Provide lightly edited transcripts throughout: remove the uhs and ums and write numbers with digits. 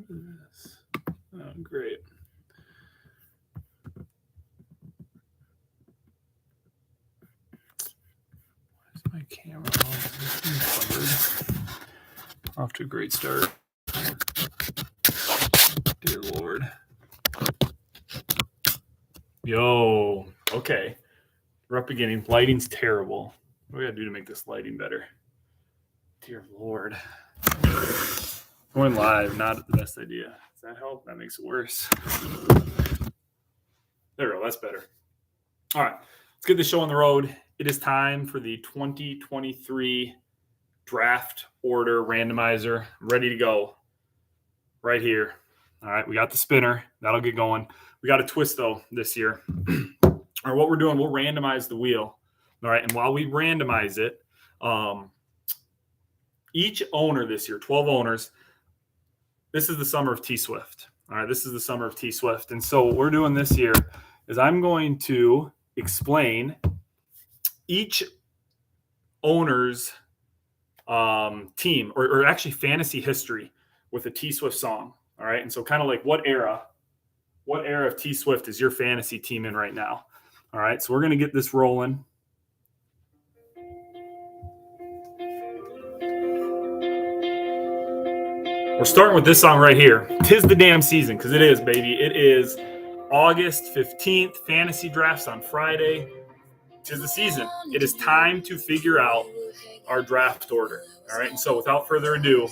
this. Oh, great. Where's my camera? Off to a great start. Dear Lord. Yo. Okay. Rough beginning. Lighting's terrible. What do we gotta do to make this lighting better? Dear Lord. Going live, not the best idea. Does that help? That makes it worse. There we go. That's better. All right. Let's get the show on the road. It is time for the 2023 draft order randomizer. Ready to go. Right here. All right. We got the spinner. That'll get going. We got a twist, though, this year. All right. What we're doing, we'll randomize the wheel. All right. And while we randomize it, each owner this year, 12 owners, this is the summer of T Swift. All right, this is the summer of T Swift. And so what we're doing this year is I'm going to explain each owner's team or actually fantasy history with a T Swift song. All right, and so kind of like what era of T Swift is your fantasy team in right now? All right, so we're going to get this rolling. We're starting with this song right here. 'Tis the damn season, because it is, baby. It is August 15th. Fantasy drafts on Friday. 'Tis the season. It is time to figure out our draft order. All right, and so without further ado,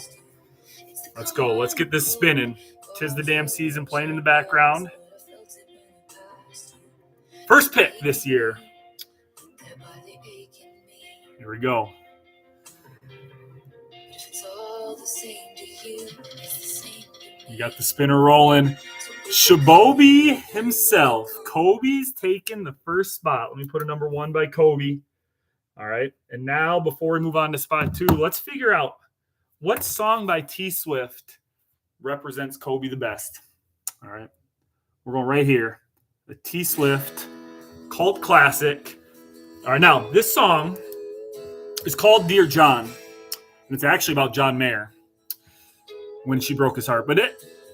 let's go. Let's get this spinning. 'Tis the damn season playing in the background. First pick this year. Here we go. You got the spinner rolling. Shabobi himself. Kobe's taking the first spot. Let me put a number 1 by Kobe. All right. And now, before we move on to spot 2, let's figure out what song by T Swift represents Kobe the best. All right. We're going right here. The T Swift cult classic. All right. Now, this song is called Dear John. And it's actually about John Mayer when she broke his heart. But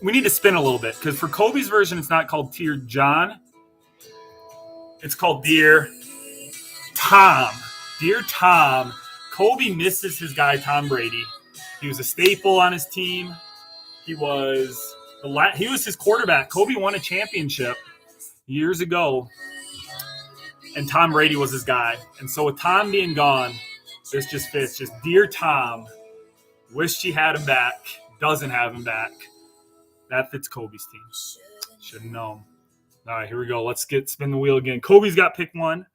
we need to spin a little bit, because for Kobe's version, it's not called Dear John. It's called Dear Tom. Dear Tom. Kobe misses his guy, Tom Brady. He was a staple on his team. He was his quarterback. Kobe won a championship years ago, and Tom Brady was his guy. And so with Tom being gone, this just fits. Just Dear Tom. Wish she had him back. Doesn't have him back. That fits Kobe's team. Should have known. All right, here we go. Let's spin the wheel again. Kobe's got pick 1.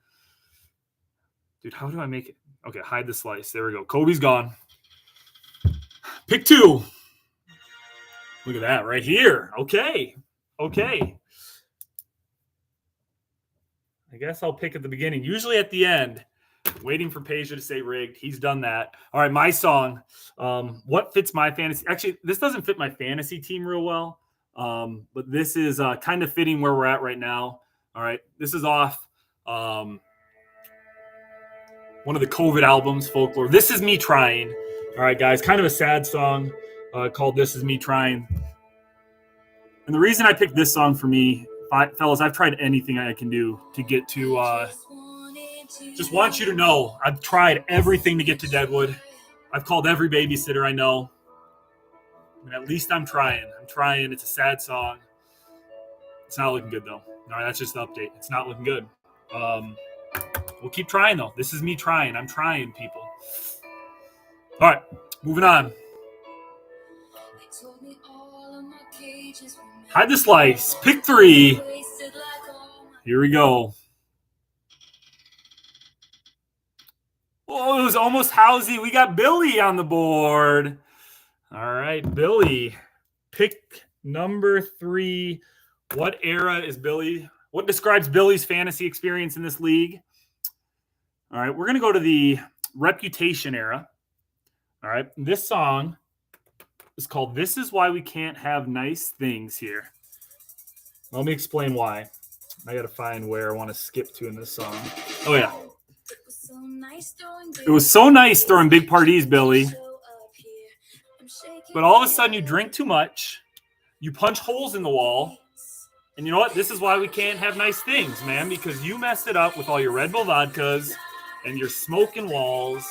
Dude, how do I make it? Okay, hide the slice. There we go. Kobe's gone. Pick 2. Look at that right here. Okay. I guess I'll pick at the beginning. Usually at the end. Waiting for Peja to say rigged. He's done that. All right, my song. What fits my fantasy? Actually, this doesn't fit my fantasy team real well, but this is kind of fitting where we're at right now. All right, this is off one of the COVID albums, Folklore. This Is Me Trying. All right, guys, kind of a sad song called This Is Me Trying. And the reason I picked this song for me, fellas, I've tried anything I can do to get to just want you to know, I've tried everything to get to Deadwood. I've called every babysitter I know. And at least I'm trying. It's a sad song. It's not looking good, though. All right, that's just the update. It's not looking good. We'll keep trying, though. This is me trying. I'm trying, people. All right, moving on. Hide the slice. Pick 3. Here we go. Oh, it was almost Housey. We got Billy on the board. All right, Billy. Pick number 3. What era is Billy? What describes Billy's fantasy experience in this league? All right, we're going to go to the Reputation era. All right, this song is called This Is Why We Can't Have Nice Things Here. Let me explain why. I got to find where I want to skip to in this song. Oh, yeah. It was so nice throwing big parties, Billy. But all of a sudden you drink too much you punch holes in the wall. And you know what? This is why we can't have nice things, man, because you messed it up with all your Red Bull vodkas and your smoking walls.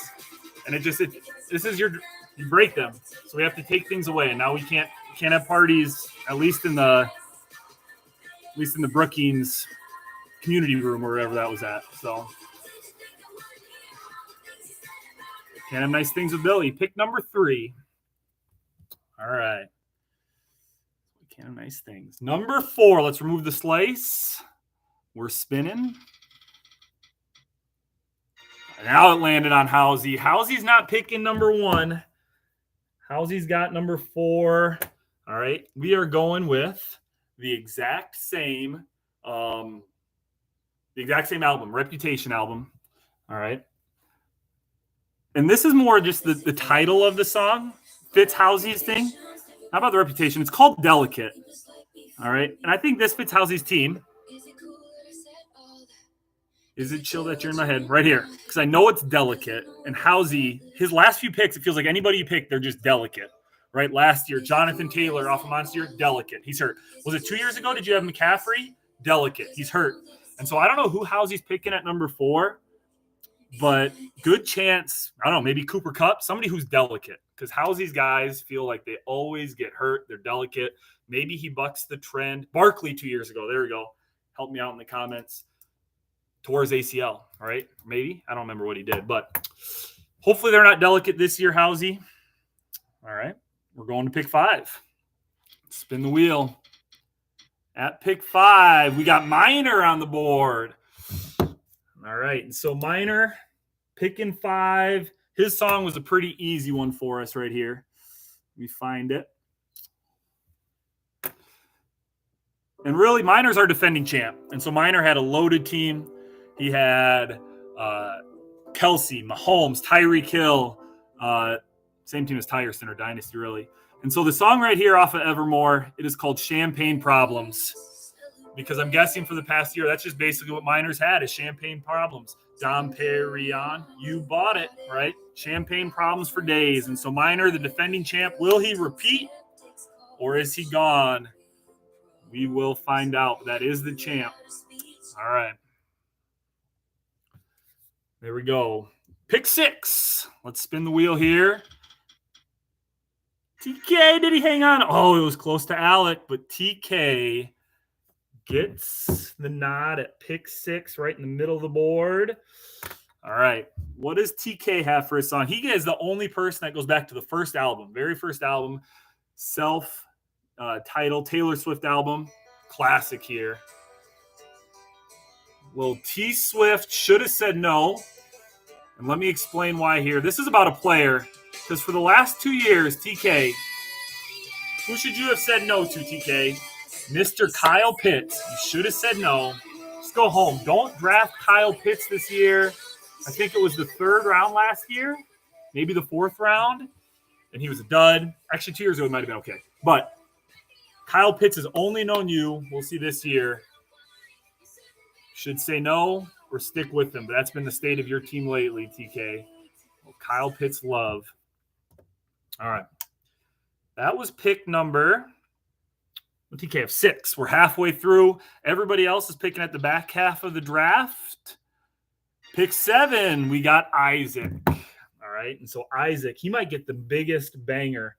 And you break them. So we have to take things away. And now we can't have parties, at least in the Brookings community room or wherever that was at. So can't have nice things with Billy. Pick number 3. All right. Can't have nice things. Number 4. Let's remove the slice. We're spinning. Now it landed on Housey. Housey's not picking number 1. Housey's got number 4. All right. We are going with the exact same album, Reputation album. All right. And this is more just the title of the song fits Housey's thing. How about the Reputation? It's called Delicate. All right. And I think this fits Housey's team. Is it chill that you're in my head? Right here. Because I know it's Delicate. And Housey, his last few picks, it feels like anybody you pick, they're just delicate. Right? Last year, Jonathan Taylor off of Monster, Delicate. He's hurt. Was it 2 years ago? Did you have McCaffrey? Delicate. He's hurt. And so I don't know who Housey's picking at number 4. But good chance, I don't know, maybe Cooper Kupp, somebody who's delicate. Because Housey's guys feel like they always get hurt. They're delicate. Maybe he bucks the trend. Barkley 2 years ago. There we go. Help me out in the comments. Tore his ACL, all right? Maybe. I don't remember what he did. But hopefully they're not delicate this year, Housey. All right. We're going to pick 5. Spin the wheel. At pick 5, we got Minor on the board. All right. And so Minor picking 5. His song was a pretty easy one for us right here. Let me find it. And really, Minor's our defending champ. And so Minor had a loaded team. He had Kelsey, Mahomes, Tyreek Hill. Same team as Tyerson or Dynasty, really. And so the song right here off of Evermore, it is called Champagne Problems. Because I'm guessing for the past year, that's just basically what Minor's had is champagne problems. Dom Perignon, you bought it, right? Champagne problems for days. And so Minor, the defending champ, will he repeat or is he gone? We will find out. That is the champ. All right. There we go. Pick 6. Let's spin the wheel here. TK, did he hang on? Oh, it was close to Alec, but TK gets the nod at pick 6 right in the middle of the board. All right. What does TK have for his song? He is the only person that goes back to the first album, very first album, self-titled Taylor Swift album. Classic here. Well, T Swift should have said no. And let me explain why here. This is about a player. Because for the last 2 years, TK, who should you have said no to, TK? Mr. Kyle Pitts. You should have said no. Just go home. Don't draft Kyle Pitts this year. I think it was the 3rd round last year, maybe the 4th round, and he was a dud. Actually, 2 years ago, it might have been okay. But Kyle Pitts has only known you. We'll see this year. Should say no or stick with him. But that's been the state of your team lately, TK. Well, Kyle Pitts love. All right. That was pick number TK have 6. We're halfway through. Everybody else is picking at the back half of the draft. Pick 7, we got Isaac. All right. And so Isaac, he might get the biggest banger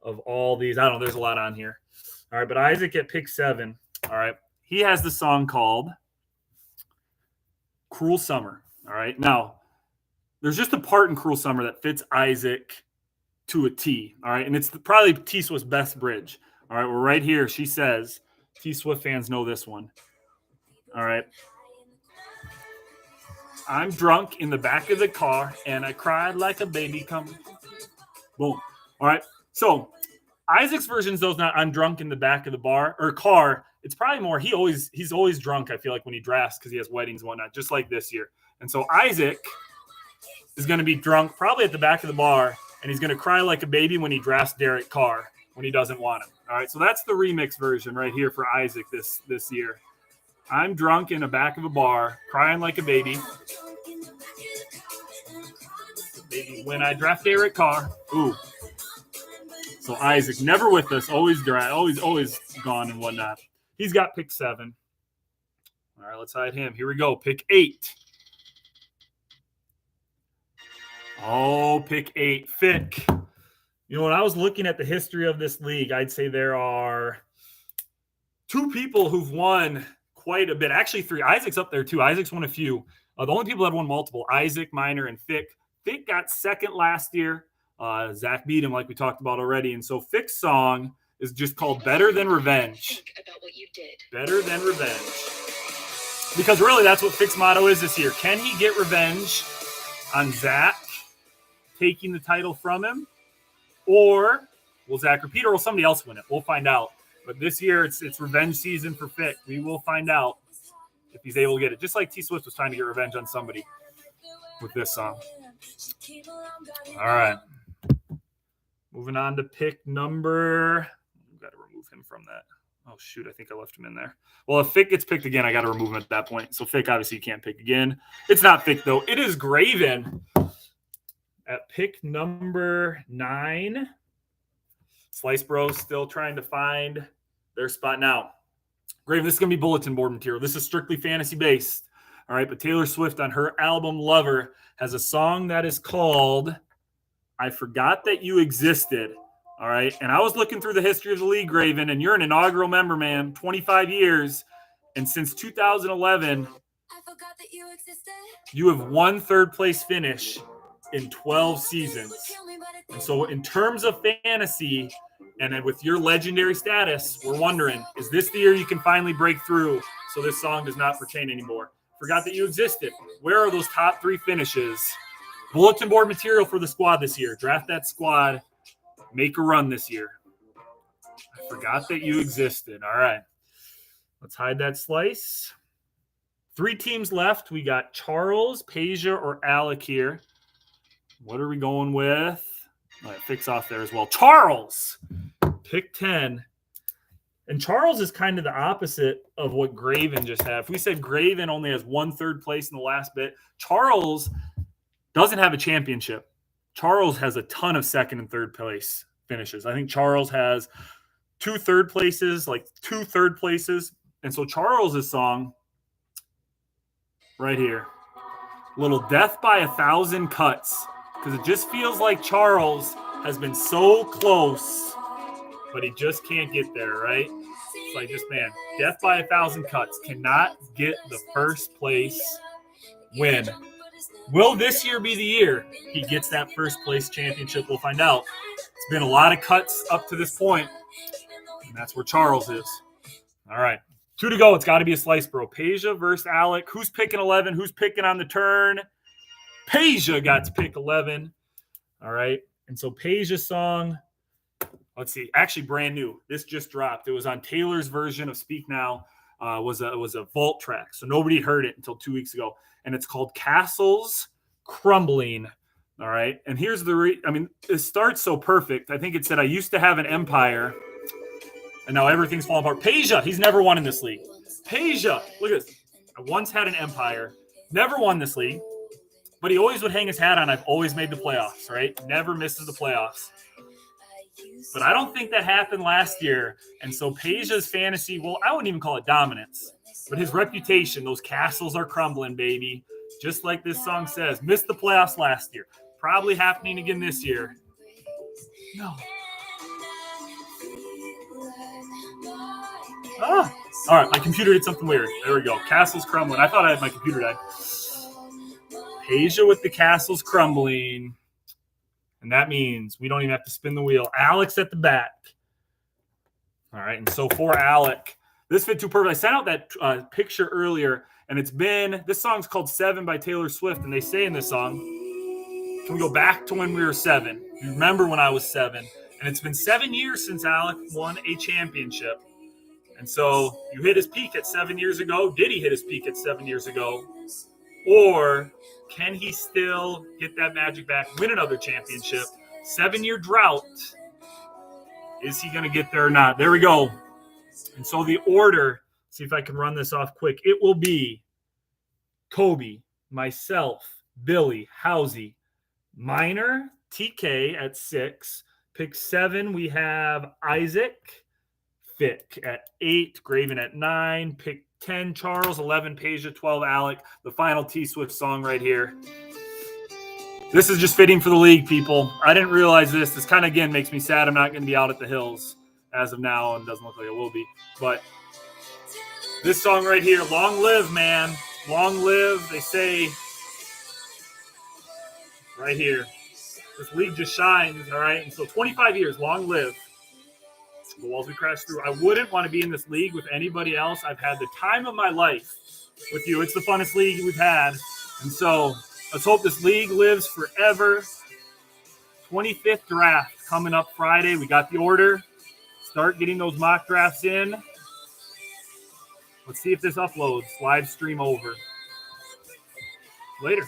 of all these. I don't know. There's a lot on here. All right. But Isaac at pick 7. All right. He has the song called Cruel Summer. All right. Now, there's just a part in Cruel Summer that fits Isaac to a T. All right. And it's probably T Swift's best bridge. All right. We're right here. She says, T Swift fans know this one. All right. I'm drunk in the back of the car, and I cried like a baby. Come, boom. All right. So Isaac's version is those not I'm drunk in the back of the bar or car. It's probably more he's always drunk, I feel like, when he drafts because he has weddings and whatnot, just like this year. And so Isaac is going to be drunk probably at the back of the bar, and he's going to cry like a baby when he drafts Derek Carr when he doesn't want him. All right. So that's the remix version right here for Isaac this year. I'm drunk in the back of a bar, crying like a baby. Baby, when I draft Derek Carr. Ooh. So Isaac, never with us, always dry, always gone and whatnot. He's got pick 7. All right, let's hide him. Here we go. Pick 8. Oh, pick 8. Fick. You know, when I was looking at the history of this league, I'd say there are 2 people who've won quite a bit. Actually, 3. Isaac's up there, too. Isaac's won a few. The only people that won multiple, Isaac, Miner, and Fick. Fick got 2nd last year. Zach beat him, like we talked about already. And so Fick's song is just called Better Than Revenge. Think about what you did. Better Than Revenge. Because really, that's what Fick's motto is this year. Can he get revenge on Zach taking the title from him? Or will Zach repeat, or will somebody else win it? We'll find out. But this year, it's revenge season for Fick. We will find out if he's able to get it. Just like T Swift was trying to get revenge on somebody with this song. All right. Moving on to pick number. I've got to remove him from that. Oh, shoot. I think I left him in there. Well, if Fick gets picked again, I got to remove him at that point. So Fick, obviously, you can't pick again. It's not Fick, though. It is Graven. At pick number 9, Slice Bros still trying to find their spot now. Graven, this is going to be bulletin board material. This is strictly fantasy-based. All right, but Taylor Swift on her album Lover has a song that is called I Forgot That You Existed. All right, and I was looking through the history of the league, Graven, and you're an inaugural member, man, 25 years. And since 2011, you have won 3rd place finish in 12 seasons. And so in terms of fantasy, and then with your legendary status, we're wondering, is this the year you can finally break through so this song does not pertain anymore? Forgot That You Existed. Where are those top 3 finishes? Bulletin board material for the squad this year. Draft that squad. Make a run this year. I forgot that you existed. All right. Let's hide that slice. 3 teams left. We got Charles, Peja, or Alec here. What are we going with? All right, Fick's off there as well. Charles, pick 10. And Charles is kind of the opposite of what Graven just had. If we said Graven only has 1 3rd place in the last bit, Charles doesn't have a championship. Charles has a ton of 2nd and 3rd place finishes. I think Charles has 2 3rd places, like 2 3rd places. And so Charles's song right here, little Death by 1,000 Cuts, because it just feels like Charles has been so close, but he just can't get there, right? It's like just, man, Death by 1,000 Cuts cannot get the 1st place win. Will this year be the year he gets that 1st place championship? We'll find out. It's been a lot of cuts up to this point, and that's where Charles is. All right, 2 to go. It's got to be a slice, bro. Peja versus Alec. Who's picking 11? Who's picking on the turn? Peja got to pick 11. All right, and so Peja's song, let's see, actually brand new. This just dropped. It was on Taylor's version of Speak Now. Was a vault track, so nobody heard it until 2 weeks ago. And it's called Castles Crumbling. All right. And here's it starts so perfect. I think it said, I used to have an empire, and now everything's falling apart. Peja, he's never won in this league. Peja, look at this. I once had an empire, never won this league, but he always would hang his hat on, I've always made the playoffs, right? Never misses the playoffs. But I don't think that happened last year. And so Peja's fantasy, well, I wouldn't even call it dominance, but his reputation, those castles are crumbling, baby. Just like this song says, missed the playoffs last year. Probably happening again this year. No. Ah. All right, my computer did something weird. There we go. Castles crumbling. I thought I had my computer died. Peja with the castles crumbling. And that means we don't even have to spin the wheel. Alex at the back. All right, and so for Alec, this fit too perfect. I sent out that picture earlier, and this song's called 7 by Taylor Swift, and they say in this song, can we go back to when we were 7? You remember when I was 7? And it's been 7 years since Alec won a championship. And so you hit his peak at 7 years ago. Did he hit his peak at 7 years ago? Or can he still get that magic back, win another championship? 7-year drought. Is he going to get there or not? There we go. And so the order, see if I can run this off quick. It will be Kobe, myself, Billy, Housey, Miner, TK at 6, Pick 7, we have Isaac. Fick at 8, Graven at 9. Pick 10, Charles. 11, Peja. 12, Alec. The final T-Swift song right here. This is just fitting for the league, people. I didn't realize this. This kind of, again, makes me sad I'm not going to be out at the hills as of now, and doesn't look like it will be. But this song right here, long live, man. Long live. They say right here. This league just shines, all right? And so 25 years, long live. The walls we crashed through. I wouldn't want to be in this league with anybody else. I've had the time of my life with you. It's the funnest league we've had. And so let's hope this league lives forever. 25th draft coming up Friday. We got the order. Start getting those mock drafts in. Let's see if this uploads. Live stream over. Later.